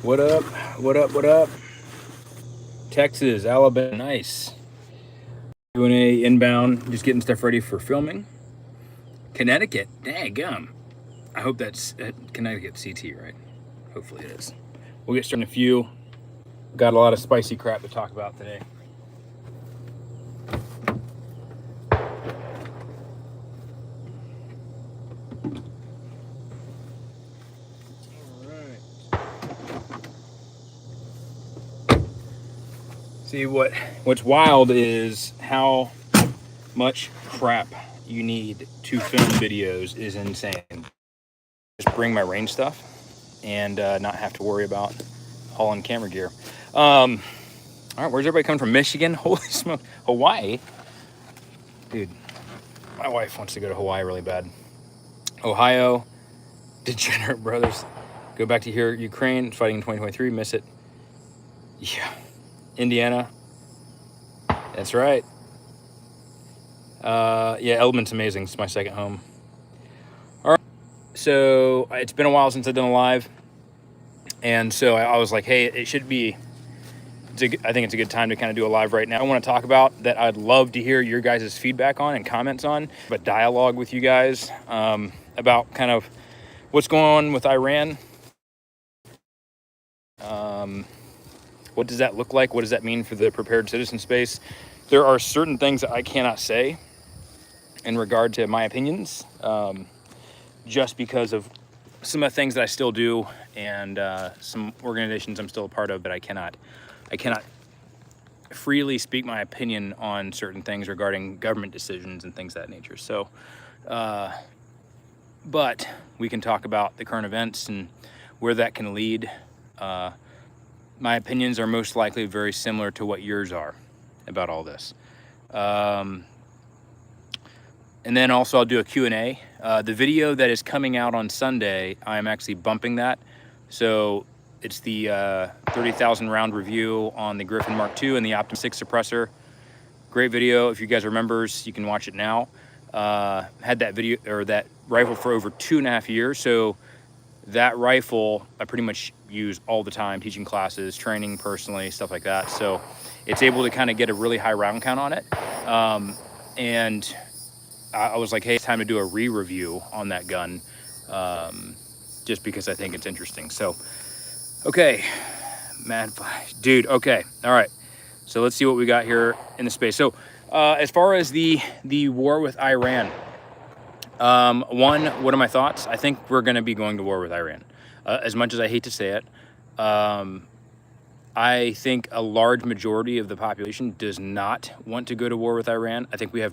What up? What up? What up? Texas, Alabama, nice. Doing a inbound, just getting stuff ready for filming. Connecticut, dang gum. I hope that's Connecticut CT, right? Hopefully it is. We'll get started in a few. Got a lot of spicy crap to talk about today. See, what's wild is how much crap you need to film videos is insane. Just bring my range stuff and not have to worry about hauling camera gear. All right, where's everybody coming from? Michigan? Holy smoke. Hawaii? Dude, my wife wants to go to Hawaii really bad. Ohio, degenerate brothers. Go back to here. Ukraine, fighting in 2023, miss it. Yeah. Indiana. That's right. Yeah, Eldman's amazing. It's my second home. All right. So it's been a while since I've done a live. And so I was like, hey, it should be, I think it's a good time to kind of do a live right now. I want to talk about that I'd love to hear your guys' feedback on and comments on, but dialogue with you guys about kind of what's going on with Iran. What does that look like? What does that mean for the prepared citizen space? There are certain things that I cannot say in regard to my opinions, just because of some of the things that I still do and some organizations I'm still a part of, but I cannot freely speak my opinion on certain things regarding government decisions and things of that nature. So, but we can talk about the current events and where that can lead. My opinions are most likely very similar to what yours are about all this. And then also I'll do a Q&A. The video that is coming out on Sunday, I'm actually bumping that. So it's the 30,000 round review on the Griffin Mark II and the Optim 6 suppressor. Great video. If you guys are members, you can watch it now. Had that video or that rifle for over 2.5 years. So that rifle I pretty much use all the time, teaching classes, training personally, stuff like that. So it's able to kind of get a really high round count on it. And I was like, hey, it's time to do a re-review on that gun, just because I think it's interesting. So, okay, dude, okay, all right. So let's see what we got here in the space. So as far as the war with Iran, one, what are my thoughts? I think we're going to be going to war with Iran. As much as I hate to say it, I think a large majority of the population does not want to go to war with Iran. I think we have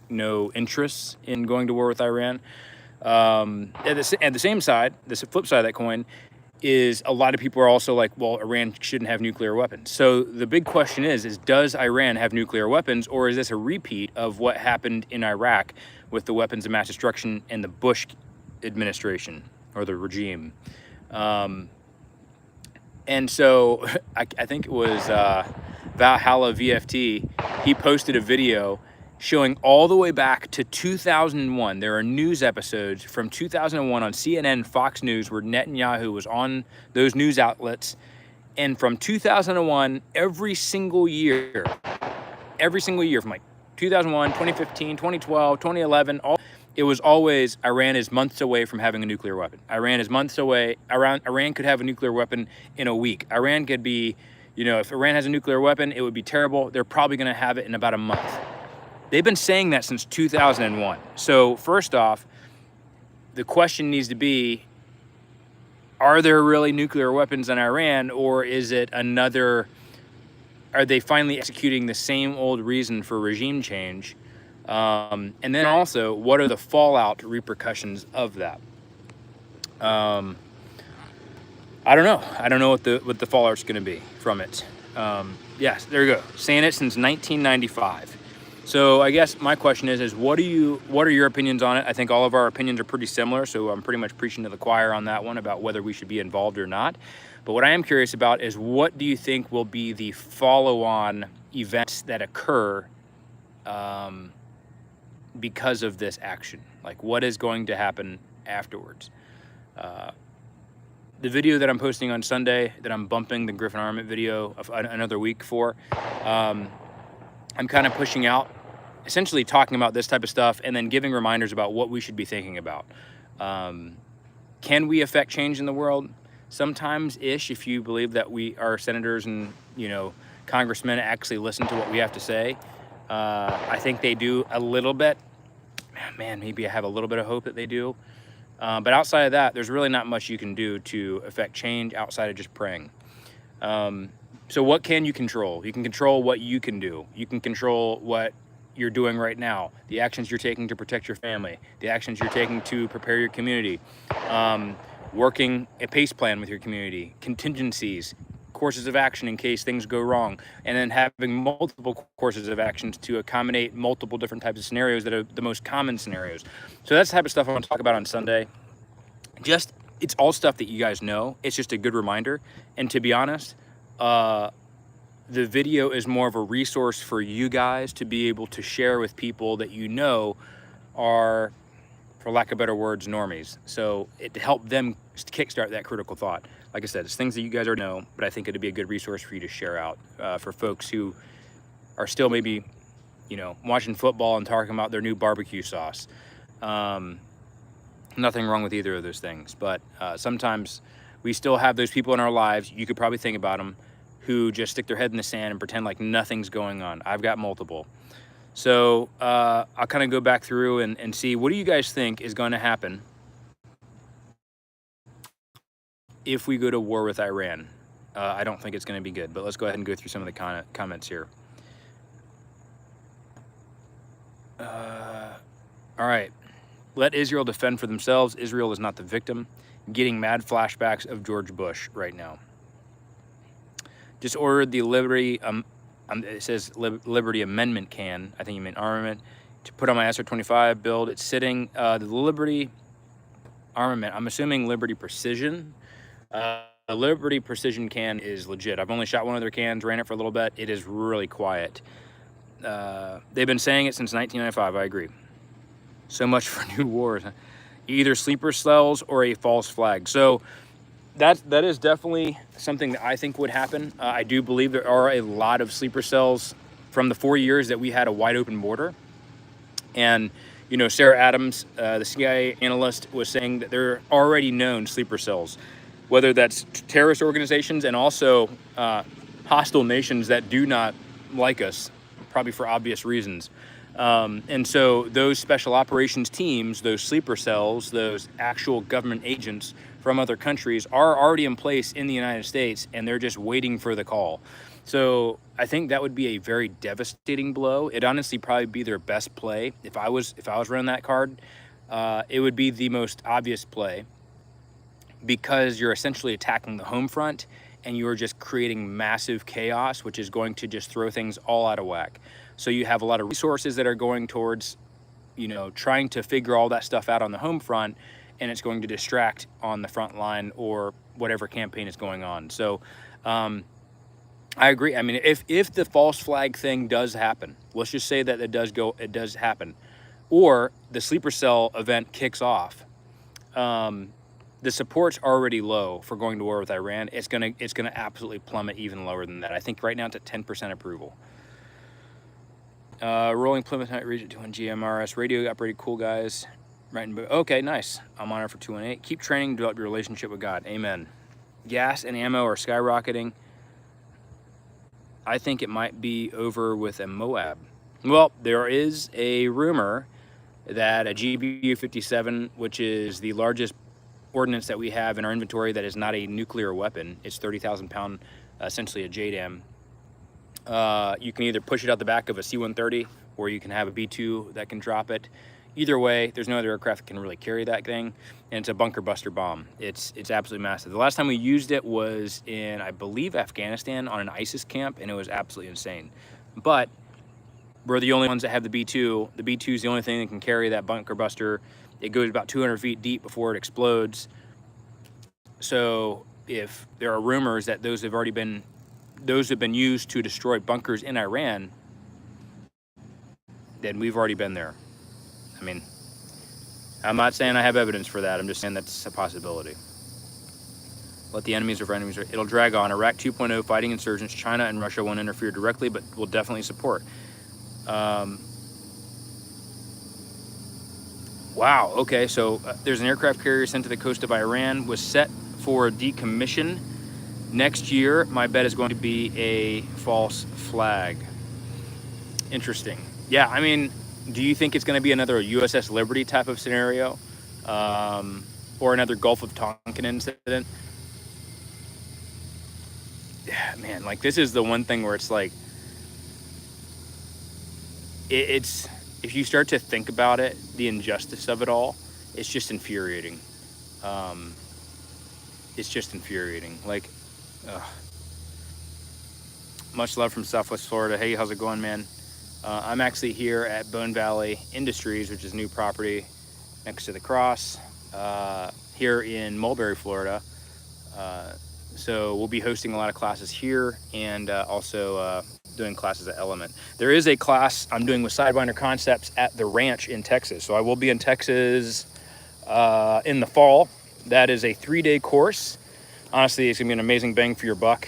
no interests in going to war with Iran. At the same side, the flip side of that coin is a lot of people are also like, well, Iran shouldn't have nuclear weapons. So the big question is does Iran have nuclear weapons, or is this a repeat of what happened in Iraq with the weapons of mass destruction and the Bush administration or the regime? And so I think it was Valhalla VFT. He posted a video showing all the way back to 2001. There are news episodes from 2001 on CNN, Fox News, where Netanyahu was on those news outlets. And from 2001, every single year from like 2001, 2015, 2012, 2011, it was always Iran is months away from having a nuclear weapon. Iran is months away. Iran could have a nuclear weapon in a week. Iran could be, if Iran has a nuclear weapon, it would be terrible. They're probably going to have it in about a month. They've been saying that since 2001. So first off, the question needs to be, are there really nuclear weapons in Iran, or is it are they finally executing the same old reason for regime change? And then also, what are the fallout repercussions of that? I don't know. I don't know what the fallout's going to be from it. Yes, there you go. Saying it since 1995. So I guess my question is what are your opinions on it? I think all of our opinions are pretty similar, so I'm pretty much preaching to the choir on that one about whether we should be involved or not. But what I am curious about is, what do you think will be the follow-on events that occur because of this action? Like, what is going to happen afterwards? the video that I'm posting on Sunday, that I'm bumping the Griffin Armament video of another week for, I'm kind of pushing out, essentially talking about this type of stuff and then giving reminders about what we should be thinking about. Can we affect change in the world? Sometimes-ish, if you believe that our senators and, congressmen actually listen to what we have to say. I think they do a little bit. Man, maybe I have a little bit of hope that they do. But outside of that, there's really not much you can do to affect change outside of just praying. So what can you control? You can control what you can do. You can control what you're doing right now, the actions you're taking to protect your family, the actions you're taking to prepare your community, working a PACE plan with your community, contingencies, courses of action in case things go wrong, and then having multiple courses of actions to accommodate multiple different types of scenarios that are the most common scenarios. So that's the type of stuff I want to talk about on Sunday. It's all stuff that you guys know. It's just a good reminder. And to be honest, the video is more of a resource for you guys to be able to share with people that are, for lack of better words, normies. So to help them kickstart that critical thought. Like I said, it's things that you guys already know, but I think it'd be a good resource for you to share out for folks who are still maybe, watching football and talking about their new barbecue sauce. Nothing wrong with either of those things, but sometimes we still have those people in our lives, you could probably think about them, who just stick their head in the sand and pretend like nothing's going on. I've got multiple. So I'll kind of go back through and see, what do you guys think is going to happen if we go to war with Iran? I don't think it's going to be good, but let's go ahead and go through some of the comments here. All right. Let Israel defend for themselves. Israel is not the victim. Getting mad flashbacks of George Bush right now. Just ordered the Liberty, it says Liberty Amendment I think you mean armament, to put on my SR-25 build. It's sitting, the Liberty armament, I'm assuming Liberty Precision. The Liberty Precision can is legit. I've only shot one of their cans, ran it for a little bit. It is really quiet. They've been saying it since 1995, I agree. So much for new wars. Either sleeper cells or a false flag. So that is definitely something that I think would happen. I do believe there are a lot of sleeper cells from the 4 years that we had a wide open border. And, Sarah Adams, the CIA analyst, was saying that there are already known sleeper cells, whether that's terrorist organizations and also hostile nations that do not like us, probably for obvious reasons. And so those special operations teams, those sleeper cells, those actual government agents from other countries are already in place in the United States, and they're just waiting for the call. So I think that would be a very devastating blow. It'd honestly probably be their best play. If I was running that card, it would be the most obvious play, because you're essentially attacking the home front and you're just creating massive chaos, which is going to just throw things all out of whack. So you have a lot of resources that are going towards, trying to figure all that stuff out on the home front, and it's going to distract on the front line or whatever campaign is going on. So I agree. I mean, if the false flag thing does happen, let's just say that it does happen, or the sleeper cell event kicks off, the support's already low for going to war with Iran. It's gonna absolutely plummet even lower than that. I think right now it's at 10% approval. Rolling Plymouth Night Regent 21 GMRS radio got pretty cool, guys. Right. Okay, nice. I'm on it for 218. Keep training, develop your relationship with God. Amen. Gas and ammo are skyrocketing. I think it might be over with a Moab. Well, there is a rumor that a GBU-57, which is the largest ordnance that we have in our inventory that is not a nuclear weapon, it's 30,000 pound, essentially a JDAM. You can either push it out the back of a C-130, or you can have a B-2 that can drop it. Either way, there's no other aircraft that can really carry that thing, and it's a bunker buster bomb. It's absolutely massive. The last time we used it was in, I believe, Afghanistan on an ISIS camp, and it was absolutely insane. But we're the only ones that have the B-2. The B-2 is the only thing that can carry that bunker buster. It goes about 200 feet deep before it explodes. So if there are rumors that those have been used to destroy bunkers in Iran, then we've already been there. I mean, I'm not saying I have evidence for that. I'm just saying that's a possibility. Let the enemies of our enemies. It'll drag on. Iraq 2.0, fighting insurgents. China and Russia won't interfere directly, but will definitely support. Wow. Okay. So there's an aircraft carrier sent to the coast of Iran, was set for decommission next year. My bet is going to be a false flag. Interesting. Yeah. I mean, do you think it's going to be another USS Liberty type of scenario, or another Gulf of Tonkin incident? Yeah, man. Like, this is the one thing where it's like, it's, if you start to think about it, the injustice of it all, it's just infuriating. It's just infuriating. Like, much love from Southwest Florida. Hey, how's it going, man? I'm actually here at Bone Valley Industries, which is new property next to the cross, here in Mulberry, Florida. So we'll be hosting a lot of classes here, and also doing classes at Element. There is a class I'm doing with Sidewinder Concepts at the ranch in Texas. So I will be in Texas in the fall. That is a 3-day course. Honestly, it's gonna be an amazing bang for your buck.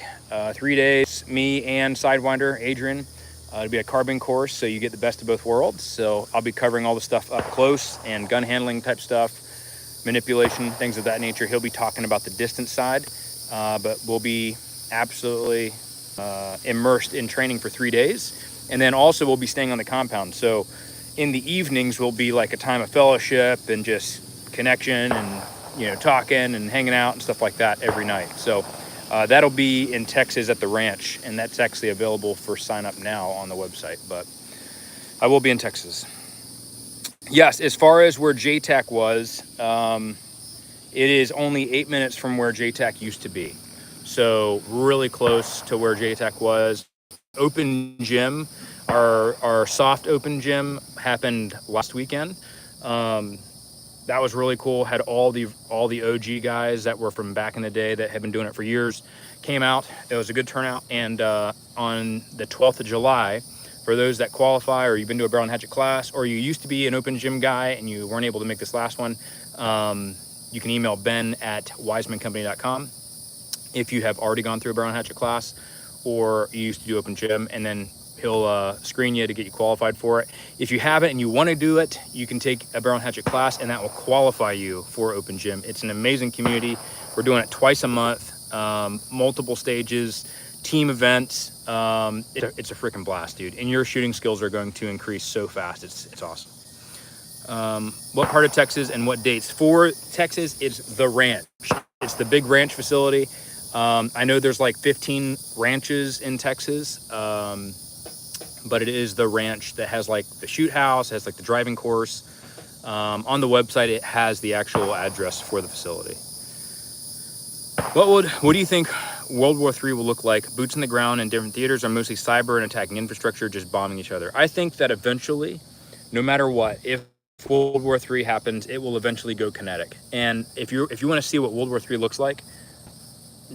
3 days, me and Sidewinder, Adrian. It'll be a carbon course, so you get the best of both worlds. So I'll be covering all the stuff up close and gun handling type stuff, manipulation, things of that nature. He'll be talking about the distance side, but we'll be absolutely immersed in training for 3 days. And then also we'll be staying on the compound. So in the evenings will be like a time of fellowship and just connection and, you know, talking and hanging out and stuff like that every night. So that'll be in Texas at the ranch, and that's actually available for sign up now on the website, but I will be in Texas. Yes, as far as where JTAC was, it is only 8 minutes from where JTAC used to be. So really close to where JTAC was. Open gym, our soft open gym happened last weekend. That was really cool. Had all the OG guys that were from back in the day that had been doing it for years came out. It was a good turnout. And on the 12th of July, for those that qualify, or you've been to a barrel and hatchet class, or you used to be an open gym guy and you weren't able to make this last one, you can email ben@wisemancompany.com if you have already gone through a barrel and hatchet class, or you used to do open gym, and then he'll screen you to get you qualified for it. If you haven't and you want to do it, you can take a barrel and hatchet class, and that will qualify you for open gym. It's an amazing community. We're doing it twice a month, multiple stages, team events. It's a freaking blast, dude. And your shooting skills are going to increase so fast. It's awesome. What part of Texas and what dates? For Texas, it's the ranch. It's the big ranch facility. I know there's like 15 ranches in Texas, but it is the ranch that has like the shoot house, has like the driving course. On the website, it has the actual address for the facility. What do you think World War III will look like? Boots in the ground in different theaters are mostly cyber and attacking infrastructure, just bombing each other. I think that eventually, no matter what, if World War III happens, it will eventually go kinetic. And if you want to see what World War III looks like,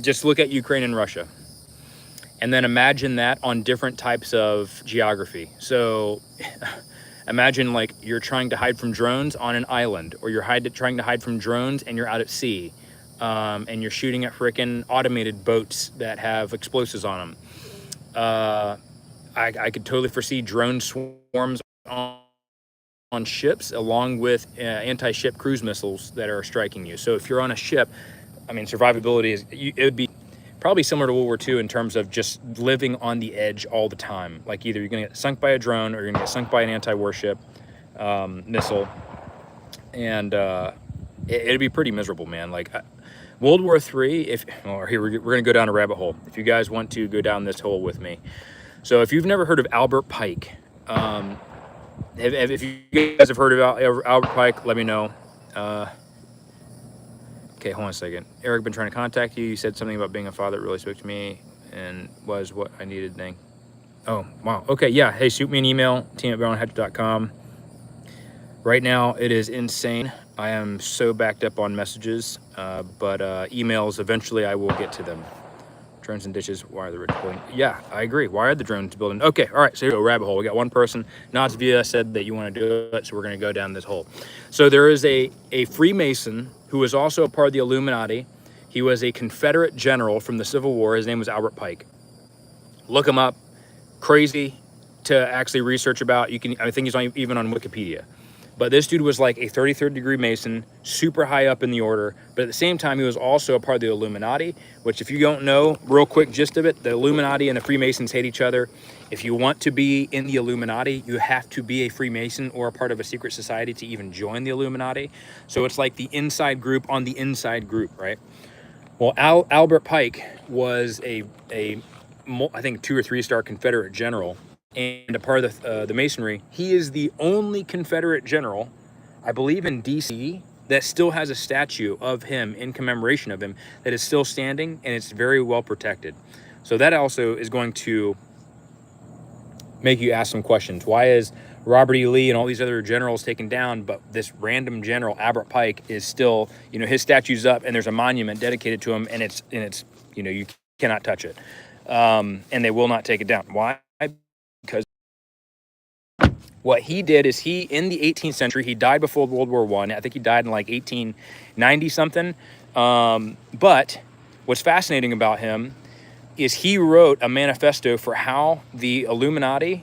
just look at Ukraine and Russia. And then imagine that on different types of geography. So imagine like you're trying to hide from drones on an island, or you're trying to hide from drones and you're out at sea, and you're shooting at frickin' automated boats that have explosives on them. I could totally foresee drone swarms on ships, along with anti-ship cruise missiles that are striking you. So if you're on a ship, I mean, survivability it would be probably similar to World War II in terms of just living on the edge all the time. Like either you're gonna get sunk by a drone, or you're gonna get sunk by an anti-warship missile, and it'd be pretty miserable, man. Like World War III, here we're gonna go down a rabbit hole. If you guys want to go down this hole with me. So if you've never heard of Albert Pike, if you guys have heard about Albert Pike, let me know. Okay, hold on a second. Eric, been trying to contact you. You said something about being a father that really spoke to me and was what I needed. Thing. Oh, wow. Okay, yeah. Hey, shoot me an email, team@barrelhandhatchet.com. Right now, it is insane. I am so backed up on messages, but emails, eventually I will get to them. Drones and dishes, why are the rich building? Yeah, I agree. Why are the drones building? Okay, all right, so here we go, rabbit hole. We got one person. Natsvia said that you want to do it, so we're going to go down this hole. So there is a Freemason who is also a part of the Illuminati He was a Confederate general from the Civil War. His name was Albert Pike. Look him up. Crazy to actually research about. I think he's even on Wikipedia. But this dude was like a 33rd degree Mason, super high up in the order. But at the same time, he was also a part of the Illuminati, which, if you don't know, real quick gist of it, the Illuminati and the Freemasons hate each other. If you want to be in the Illuminati, you have to be a Freemason or a part of a secret society to even join the Illuminati. So it's like the inside group on the inside group, right? Well, Albert Pike was I think 2 or 3 star Confederate general and a part of the Masonry. He is the only Confederate general, I believe, in DC that still has a statue of him in commemoration of him that is still standing, and it's very well protected. So that also is going to make you ask some questions. Why is Robert E. Lee and all these other generals taken down, but this random general, Albert Pike, is still, his statue's up and there's a monument dedicated to him, and it's you cannot touch it. And they will not take it down. Why? Because what he did is in the 18th century, he died before World War I. I think he died in like 1890 something. But what's fascinating about him is he wrote a manifesto for how the Illuminati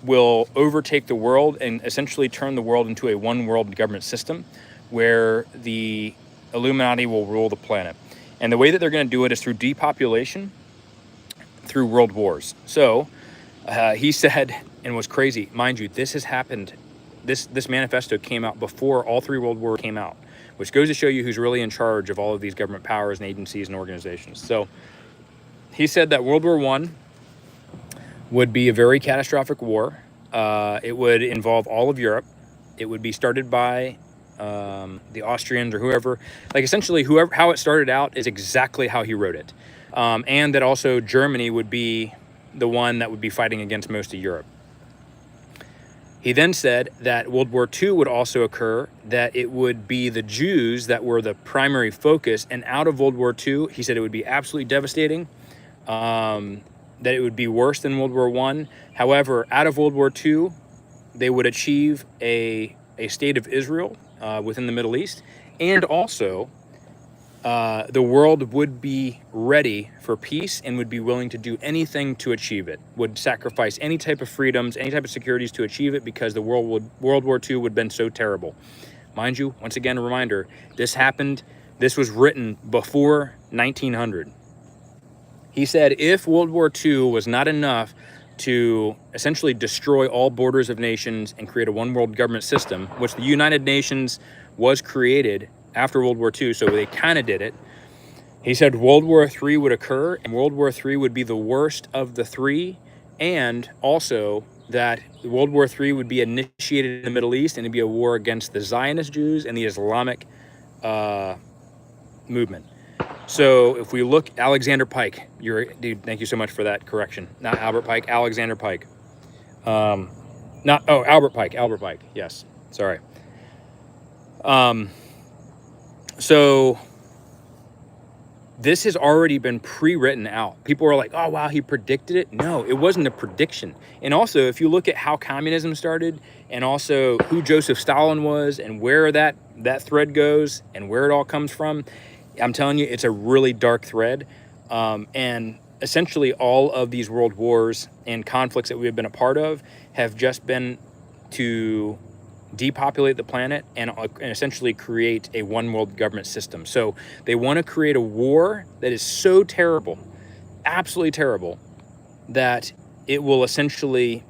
will overtake the world and essentially turn the world into a one world government system where the Illuminati will rule the planet. And the way that they're going to do it is through depopulation, through world wars. So he said, and was crazy, mind you, this has happened, this manifesto came out before all 3 world wars came out, which goes to show you who's really in charge of all of these government powers and agencies and organizations. So he said that World War I would be a very catastrophic war. It would involve all of Europe. It would be started by the Austrians or whoever. Like, essentially, how it started out is exactly how he wrote it. And that also Germany would be the one that would be fighting against most of Europe. He then said that World War II would also occur, that it would be the Jews that were the primary focus, and out of World War II, he said it would be absolutely devastating, that it would be worse than World War I. However, out of World War II, they would achieve a state of Israel within the Middle East, and also the world would be ready for peace and would be willing to do anything to achieve it, would sacrifice any type of freedoms, any type of securities to achieve it, because the World War II would have been so terrible. Mind you, once again, a reminder, this was written before 1900. He said if World War II was not enough to essentially destroy all borders of nations and create a one world government system, which the United Nations was created after World War II, so they kind of did it. He said World War III would occur, and World War III would be the worst of the 3, and also that World War III would be initiated in the Middle East, and it'd be a war against the Zionist Jews and the Islamic movement. So if we look, Alexander Pike, dude, thank you so much for that correction. Not Albert Pike, Alexander Pike. Albert Pike, yes, sorry. So this has already been pre-written out. People are like, oh, wow, he predicted it. No, it wasn't a prediction. And also, if you look at how communism started and also who Joseph Stalin was and where that thread goes and where it all comes from, I'm telling you, it's a really dark thread. And essentially all of these world wars and conflicts that we have been a part of have just been to depopulate the planet and essentially create a one world government system. So they want to create a war that is so terrible, absolutely terrible, that it will essentially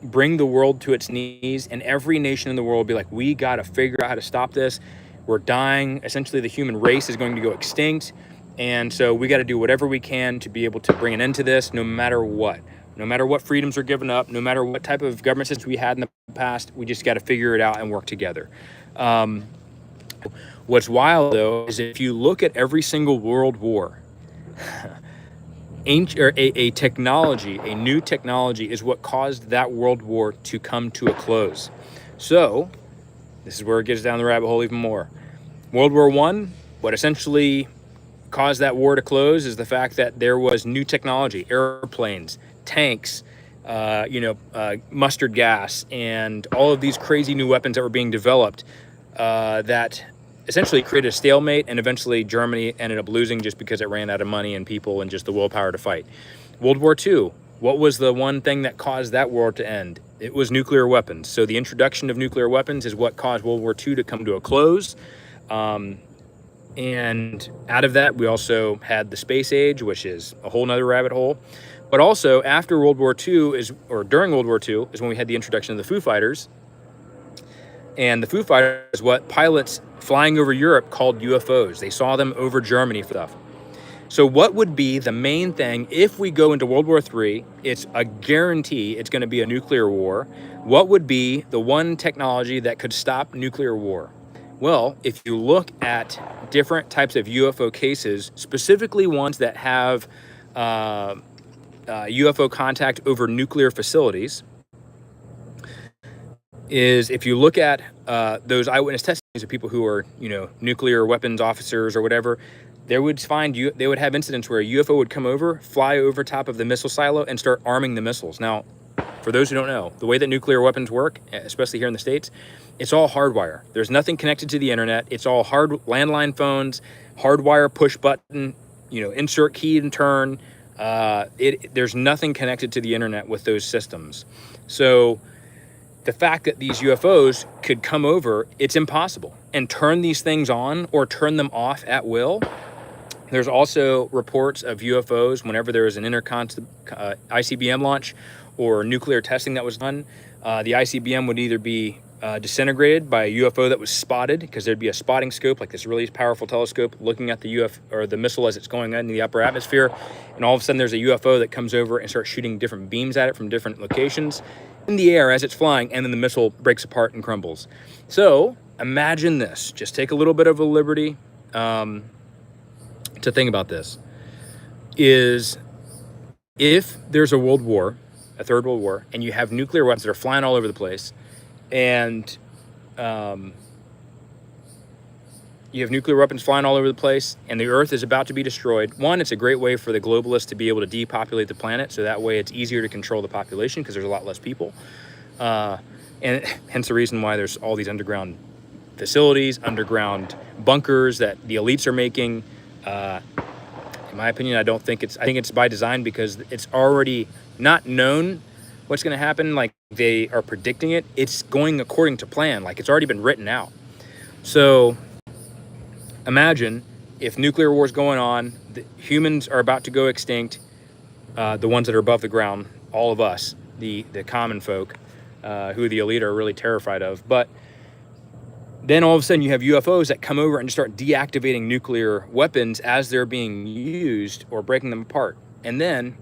bring the world to its knees, and every nation in the world will be like, we got to figure out how to stop this. We're dying. Essentially, the human race is going to go extinct. And so we got to do whatever we can to be able to bring an end to this, no matter what. No matter what freedoms are given up, no matter what type of government system we had in the past, we just got to figure it out and work together. What's wild, though, is if you look at every single world war, a technology, a new technology, is what caused that world war to come to a close. So this is where it gets down the rabbit hole even more. World War I, what essentially caused that war to close is the fact that there was new technology, airplanes, tanks, mustard gas, and all of these crazy new weapons that were being developed that essentially created a stalemate, and eventually Germany ended up losing just because it ran out of money and people and just the willpower to fight. World War II, what was the one thing that caused that war to end? It was nuclear weapons. So the introduction of nuclear weapons is what caused World War II to come to a close. And out of that, we also had the space age, which is a whole nother rabbit hole. But also after World War II during World War II is when we had the introduction of the Foo Fighters. And the Foo Fighters is what pilots flying over Europe called UFOs. They saw them over Germany for stuff. So what would be the main thing if we go into World War III? It's a guarantee it's going to be a nuclear war. What would be the one technology that could stop nuclear war? Well, if you look at different types of UFO cases, specifically ones that have UFO contact over nuclear facilities, is if you look at those eyewitness testimonies of people who are, nuclear weapons officers or whatever, they would have incidents where a UFO would come over, fly over top of the missile silo, and start arming the missiles. Now, for those who don't know, the way that nuclear weapons work, especially here in the States, it's all hardwire. There's nothing connected to the internet. It's all landline phones, hardwire, push button, insert key and turn. There's nothing connected to the internet with those systems. So the fact that these UFOs could come over, it's impossible, and turn these things on or turn them off at will. There's also reports of UFOs whenever there was an ICBM launch or nuclear testing that was done. The ICBM would either be disintegrated by a UFO that was spotted, because there'd be a spotting scope, like this really powerful telescope looking at the UFO or the missile as it's going into the upper atmosphere, and all of a sudden there's a UFO that comes over and starts shooting different beams at it from different locations in the air as it's flying, and then the missile breaks apart and crumbles. So imagine this. Just take a little bit of a liberty to think about this. Is if there's a world war, a third world war, and you have nuclear weapons that are flying all over the place, and you have nuclear weapons flying all over the place, and the Earth is about to be destroyed. One, it's a great way for the globalists to be able to depopulate the planet, so that way it's easier to control the population because there's a lot less people. And hence the reason why there's all these underground facilities, underground bunkers that the elites are making. In my opinion, I think it's by design, because it's already not known what's going to happen. Like, they are predicting it. It's going according to plan. Like, it's already been written out. So imagine if nuclear war is going on, the humans are about to go extinct, the ones that are above the ground, all of us, the common folk, who the elite are really terrified of. But then all of a sudden you have UFOs that come over and just start deactivating nuclear weapons as they're being used or breaking them apart. And then,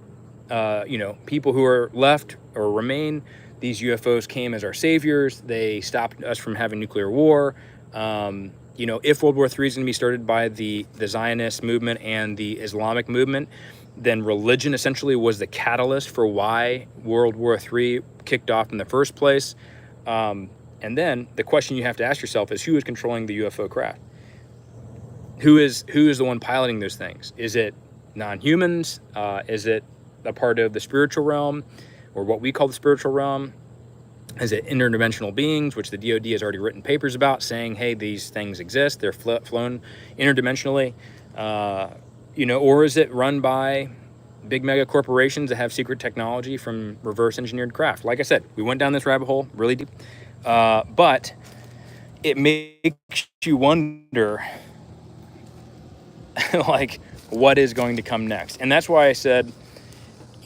people who are left or remain, these UFOs came as our saviors. They stopped us from having nuclear war. If World War III is going to be started by the Zionist movement and the Islamic movement, then religion essentially was the catalyst for why World War III kicked off in the first place. And then the question you have to ask yourself is, who is controlling the UFO craft? Who is the one piloting those things? Is it non-humans? Is it a part of the spiritual realm, or what we call the spiritual realm? Is it interdimensional beings, which the DoD has already written papers about, saying, hey, these things exist, they're flown interdimensionally? Or is it run by big mega corporations that have secret technology from reverse engineered craft? Like I said, we went down this rabbit hole really deep. But it makes you wonder, like, what is going to come next? And that's why I said,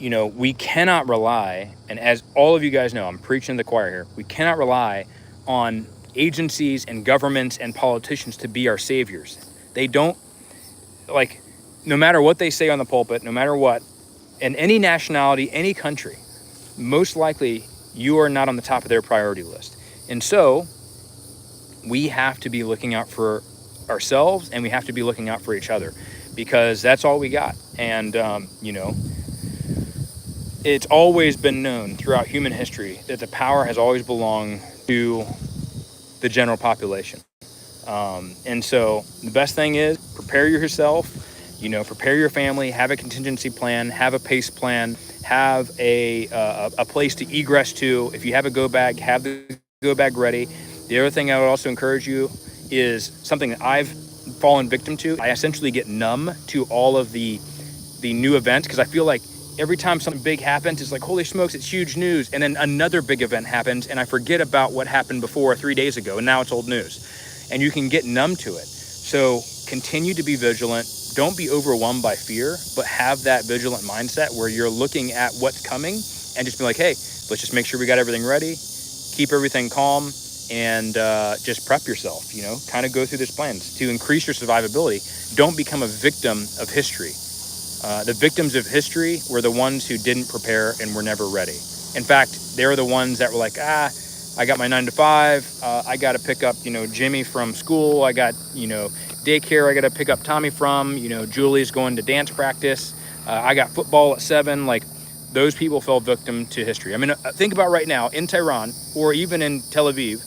we cannot rely, and as all of you guys know, I'm preaching to the choir here, we cannot rely on agencies and governments and politicians to be our saviors. They don't, no matter what they say on the pulpit, no matter what, in any nationality, any country, most likely you are not on the top of their priority list. And so we have to be looking out for ourselves, and we have to be looking out for each other, because that's all we got. And, it's always been known throughout human history that the power has always belonged to the general population. And so the best thing is prepare yourself, prepare your family, have a contingency plan, have a pace plan, have a place to egress to. If you have a go bag, have the go bag ready. The other thing I would also encourage you is something that I've fallen victim to. I essentially get numb to all of the new events, because I feel like every time something big happens, it's like, holy smokes, it's huge news. And then another big event happens and I forget about what happened before 3 days ago, and now it's old news. And you can get numb to it. So continue to be vigilant. Don't be overwhelmed by fear, but have that vigilant mindset where you're looking at what's coming and just be like, hey, let's just make sure we got everything ready, keep everything calm, and just prep yourself, kind of go through this plan to increase your survivability. Don't become a victim of history. The victims of history were the ones who didn't prepare and were never ready. In fact, they were the ones that were like, I got my 9 to 5. I got to pick up, Jimmy from school. I got, daycare I got to pick up Tommy from. Julie's going to dance practice. I got football at 7. Like, those people fell victim to history. I mean, think about right now in Tehran or even in Tel Aviv.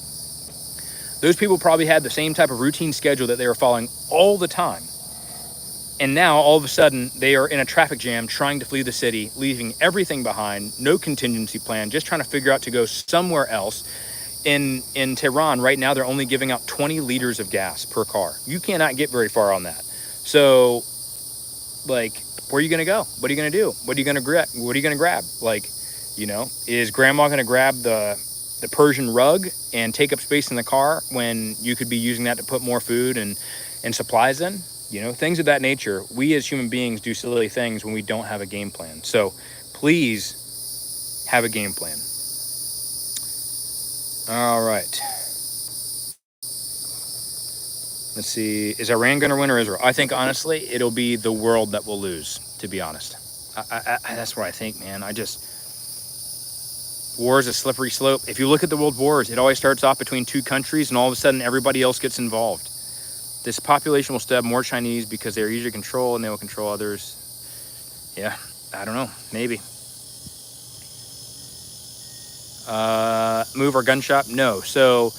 Those people probably had the same type of routine schedule that they were following all the time. And now, all of a sudden, they are in a traffic jam trying to flee the city, leaving everything behind, no contingency plan, just trying to figure out to go somewhere else. In Tehran, right now, they're only giving out 20 liters of gas per car. You cannot get very far on that. So, like, where are you going to go? What are you going to do? What are you going to grab? What are you going to grab? Like, is grandma going to grab the Persian rug and take up space in the car when you could be using that to put more food and supplies in? Things of that nature. We as human beings do silly things when we don't have a game plan. So please have a game plan. All right. Let's see. Is Iran going to win or Israel? I think, honestly, it'll be the world that will lose, to be honest. I that's what I think, man. War is a slippery slope. If you look at the world wars, it always starts off between two countries, and all of a sudden, everybody else gets involved. This population will still have more Chinese because they're easier to control and they will control others. Yeah, I don't know. Maybe. Move our gun shop? No. So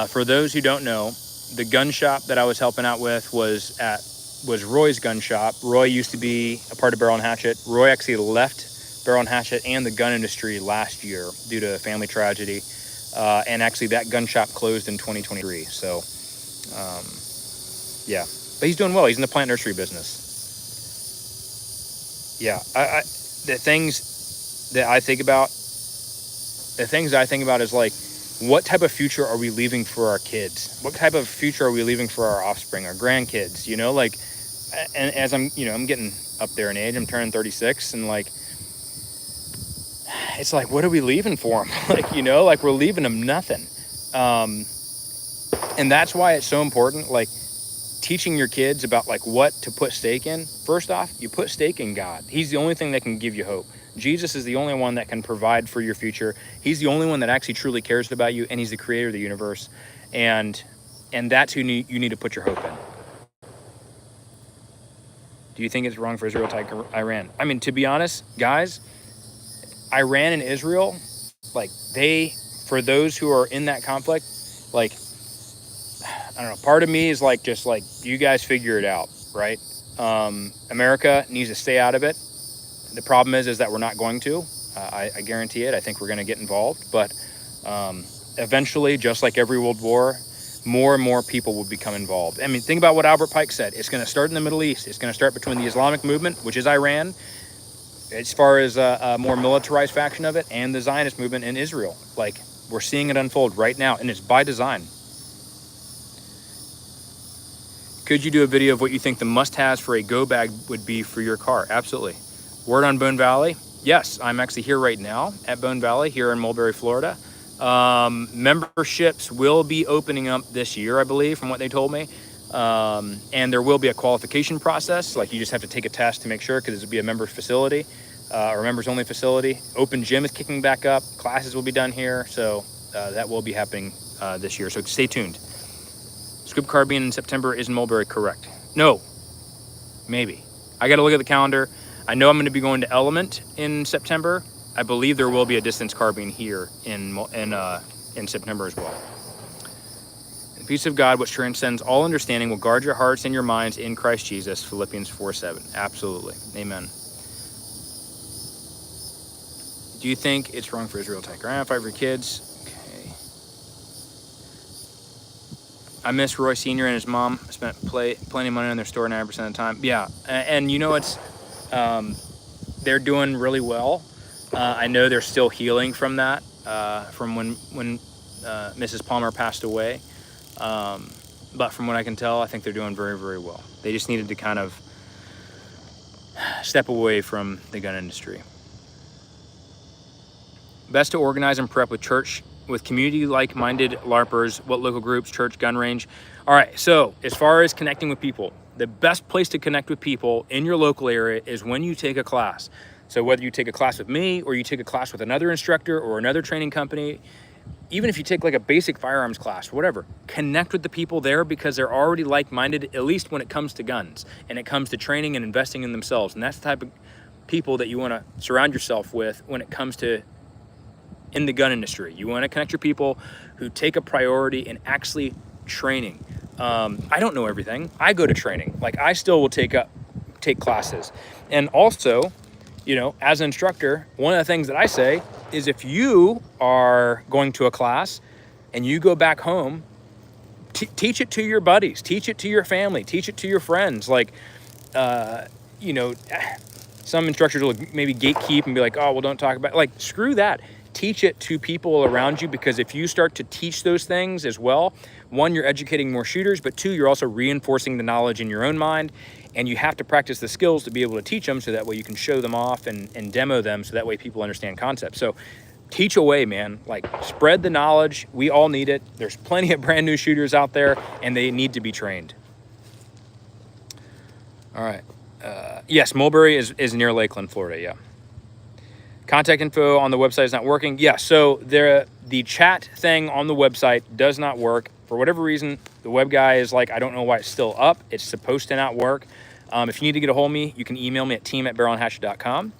for those who don't know, the gun shop that I was helping out with was Roy's gun shop. Roy used to be a part of Barrel and Hatchet. Roy actually left Barrel and Hatchet and the gun industry last year due to a family tragedy. And actually that gun shop closed in 2023. So... yeah, but he's doing well. He's in the plant nursery business. Yeah, the things that I think about is like, what type of future are we leaving for our kids? What type of future are we leaving for our offspring, our grandkids? Like, and as I'm getting up there in age, I'm turning 36, and like, it's like, what are we leaving for them? Like, we're leaving them nothing. And that's why it's so important, like, teaching your kids about like what to put stake in. First off, you put stake in God. He's the only thing that can give you hope. Jesus is the only one that can provide for your future. He's the only one that actually truly cares about you, and he's the creator of the universe. And that's who you need to put your hope in. Do you think it's wrong for Israel to attack Iran? I mean, to be honest, guys, Iran and Israel, like, for those who are in that conflict, like, I don't know, part of me is like, just like, you guys figure it out, right? America needs to stay out of it. The problem is that we're not going to. I guarantee it. I think we're going to get involved. But eventually, just like every world war, more and more people will become involved. I mean, think about what Albert Pike said. It's going to start in the Middle East. It's going to start between the Islamic movement, which is Iran, as far as a more militarized faction of it, and the Zionist movement in Israel. Like, we're seeing it unfold right now, and it's by design. Could you do a video of what you think the must-haves for a go bag would be for your car? Absolutely. Word on Bone Valley? Yes, I'm actually here right now at Bone Valley here in Mulberry, Florida. Memberships will be opening up this year, I believe, from what they told me. And there will be a qualification process. Like, you just have to take a test to make sure, because it will be a member facility or members-only facility. Open gym is kicking back up. Classes will be done here. So that will be happening this year. So stay tuned. Scoop Carbine in September is in Mulberry, correct? No, maybe. I got to look at the calendar. I know I'm going to be going to Element in September. I believe there will be a distance carbine here in September as well. The peace of God, which transcends all understanding, will guard your hearts and your minds in Christ Jesus. Philippians 4:7. Absolutely. Amen. Do you think it's wrong for Israel to attack Iran? Fight for your kids? Okay. I miss Roy Sr. and his mom. I spent plenty of money on their store 90% of the time. Yeah, and you know, they're doing really well. I know they're still healing from that, from when Mrs. Palmer passed away. But from what I can tell, I think they're doing very, very well. They just needed to kind of step away from the gun industry. Best to organize and prep with church, with community like-minded LARPers. What local groups, church, gun range? All right, so as far as connecting with people, the best place to connect with people in your local area is when you take a class. So whether you take a class with me or you take a class with another instructor or another training company, even if you take like a basic firearms class, whatever, connect with the people there, because they're already like-minded, at least when it comes to guns and it comes to training and investing in themselves. And that's the type of people that you want to surround yourself with when it comes to in the gun industry. You want to connect your people who take a priority in actually training. I don't know everything. I go to training. Like, I still will take classes. And also, you know, as an instructor, one of the things that I say is, if you are going to a class and you go back home, teach it to your buddies, teach it to your family, teach it to your friends. Like, you know, some instructors will maybe gatekeep and be like, oh, well, don't talk about it. Like, screw that. Teach it to people around you, because if you start to teach those things as well, one, you're educating more shooters, but two, you're also reinforcing the knowledge in your own mind. And you have to practice the skills to be able to teach them, so that way you can show them off and demo them, so that way people understand concepts. So teach away, man. Like, spread the knowledge. We all need it. There's plenty of brand new shooters out there, and they need to be trained. All right. Yes, Mulberry is near Lakeland, Florida, yeah. Contact info on the website is not working. Yeah, so the chat thing on the website does not work. For whatever reason, the web guy is like, I don't know why it's still up. It's supposed to not work. If you need to get a hold of me, you can email me at team@barrelandhatchet.com.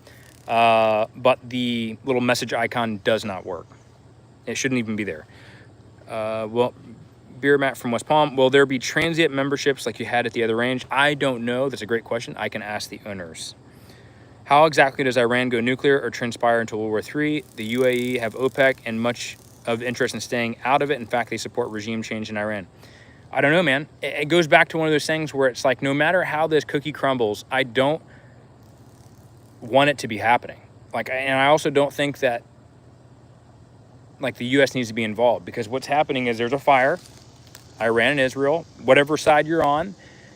But the little message icon does not work. It shouldn't even be there. Well, Beer Matt from West Palm, will there be transient memberships like you had at the other range? I don't know. That's a great question. I can ask the owners. How exactly does Iran go nuclear or transpire until World War III? The UAE have OPEC and much of interest in staying out of it. In fact, they support regime change in Iran. I don't know, man. It goes back to one of those things where it's like, no matter how this cookie crumbles, I don't want it to be happening. Like, and I also don't think that, like, the U.S. needs to be involved, because what's happening is there's a fire, Iran and Israel, whatever side you're on,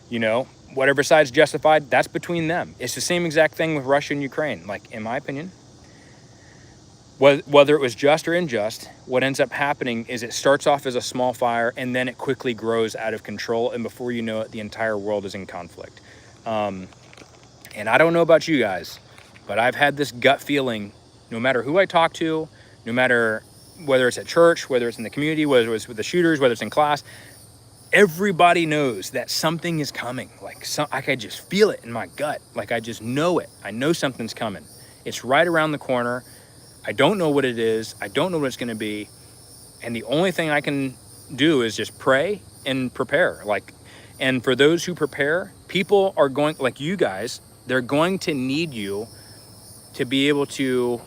you know, whatever side's justified, that's between them. It's the same exact thing with Russia and Ukraine. Like, in my opinion, whether it was just or unjust, what ends up happening is it starts off as a small fire, and then it quickly grows out of control, and before you know it, the entire world is in conflict. And I don't know about you guys, but I've had this gut feeling, no matter who I talk to, no matter whether it's at church, whether it's in the community, whether it's with the shooters, whether it's in class, everybody knows that something is coming. Like, I could just feel it in my gut. Like, I just know it. I know something's coming. It's right around the corner. I don't know what it is. I don't know what it's going to be. And the only thing I can do is just pray and prepare. Like, and for those who prepare, people are going, like you guys, they're going to need you to be able to,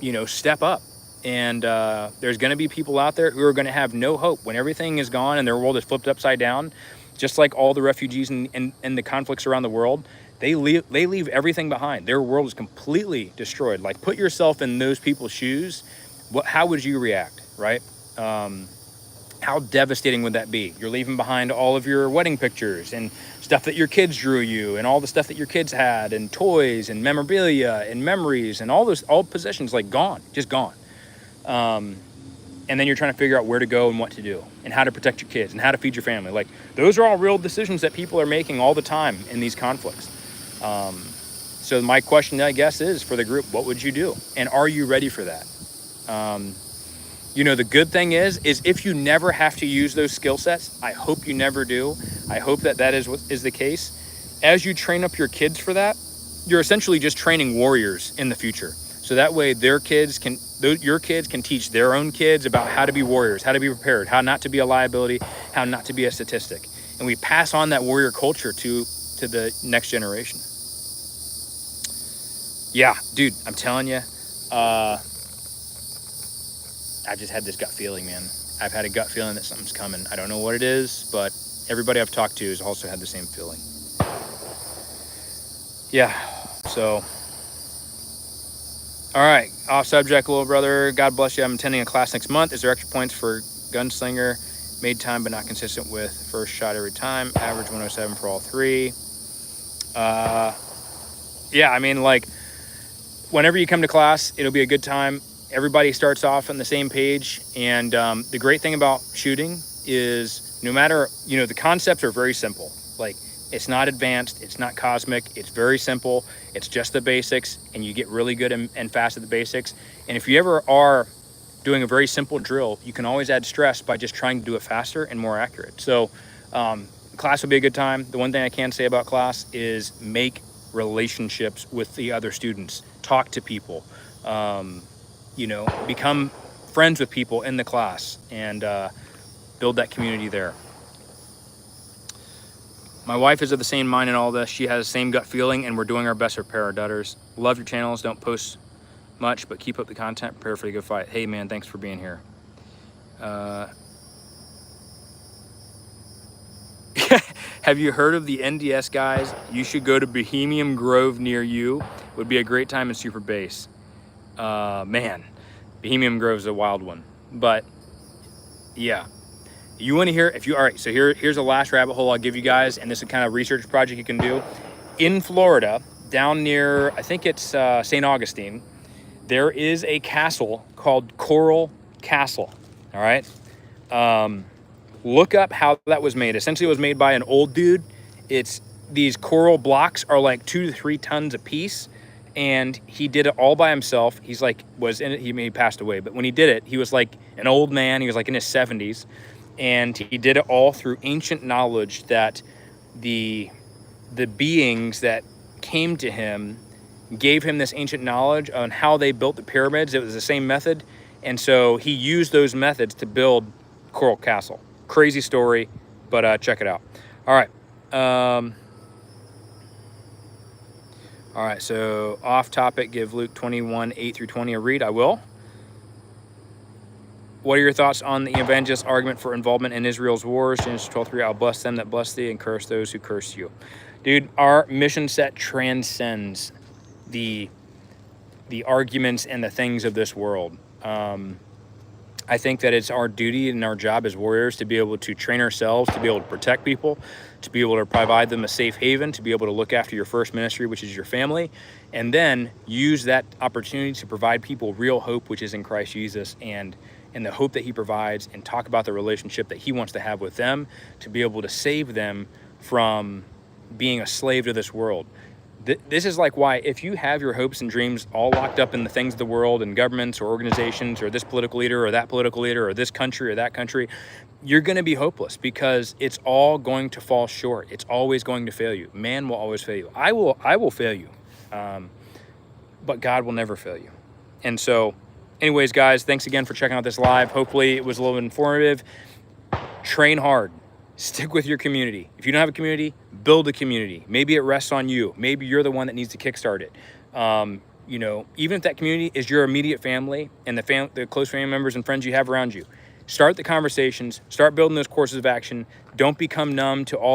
you know, step up. And there's going to be people out there who are going to have no hope when everything is gone and their world is flipped upside down. Just like all the refugees and the conflicts around the world, they leave everything behind. Their world is completely destroyed. Like, put yourself in those people's shoes. How would you react, right? How devastating would that be? You're leaving behind all of your wedding pictures and stuff that your kids drew you, and all the stuff that your kids had, and toys and memorabilia and memories and all possessions, like, gone, just gone. And then you're trying to figure out where to go and what to do and how to protect your kids and how to feed your family. Like, those are all real decisions that people are making all the time in these conflicts. So my question, I guess, is for the group, what would you do? And are you ready for that? You know, the good thing is if you never have to use those skill sets, I hope you never do. I hope that is the case. As you train up your kids for that, you're essentially just training warriors in the future. So that way your kids can teach their own kids about how to be warriors, how to be prepared, how not to be a liability, how not to be a statistic. And we pass on that warrior culture to the next generation. Yeah, dude, I'm telling you, I just had this gut feeling, man. I've had a gut feeling that something's coming. I don't know what it is, but everybody I've talked to has also had the same feeling. Yeah, so, all right, off subject, little brother. God bless you. I'm attending a class next month. Is there extra points for gunslinger? Made time but not consistent with first shot every time. Average 107 for all three. Yeah, I mean, like, whenever you come to class, it'll be a good time. Everybody starts off on the same page. And the great thing about shooting is no matter, the concepts are very simple. Like, it's not advanced, it's not cosmic, it's very simple. It's just the basics, and you get really good and fast at the basics. And if you ever are doing a very simple drill, you can always add stress by just trying to do it faster and more accurate. So class will be a good time. The one thing I can say about class is make relationships with the other students. Talk to people, become friends with people in the class, and build that community there. My wife is of the same mind in all this. She has the same gut feeling, and we're doing our best to prepare our dutters. Love your channels. Don't post much, but keep up the content. Prepare for the good fight. Hey, man, thanks for being here. Have you heard of the NDS guys? You should go to Bohemian Grove near you. Would be a great time in Super Base. Man, Bohemian Grove is a wild one. But yeah, you want to hear, all right, so here's a last rabbit hole I'll give you guys, and this is a kind of research project you can do. In Florida, down near, I think it's St. Augustine, there is a castle called Coral Castle, all right? Look up how that was made. Essentially, it was made by an old dude. These coral blocks are like 2 to 3 tons a piece, and he did it all by himself. He's like, he passed away, but when he did it, he was like an old man. He was like in his 70s, and he did it all through ancient knowledge that the beings that came to him gave him this ancient knowledge on how they built the pyramids. It was the same method, and so he used those methods to build Coral Castle. Crazy story, but check it out. All right. All right, so off topic, give Luke 21, 8 through 20 a read. I will. What are your thoughts on the evangelist argument for involvement in Israel's wars? Genesis 12:3, I'll bless them that bless thee and curse those who curse you. Dude, our mission set transcends the arguments and the things of this world. I think that it's our duty and our job as warriors to be able to train ourselves, to be able to protect people, to be able to provide them a safe haven, to be able to look after your first ministry, which is your family, and then use that opportunity to provide people real hope, which is in Christ Jesus, and the hope that he provides, and talk about the relationship that he wants to have with them, to be able to save them from being a slave to this world. This is like why, if you have your hopes and dreams all locked up in the things of the world and governments or organizations or this political leader or that political leader or this country or that country, you're going to be hopeless, because it's all going to fall short. It's always going to fail you. Man will always fail you. I will fail you, but God will never fail you. And so anyways, guys, thanks again for checking out this live. Hopefully it was a little informative. Train hard. Stick with your community. If you don't have a community, build a community. Maybe it rests on you. Maybe you're the one that needs to kickstart it. Even if that community is your immediate family and the close family members and friends you have around you, start the conversations, start building those courses of action. Don't become numb to all the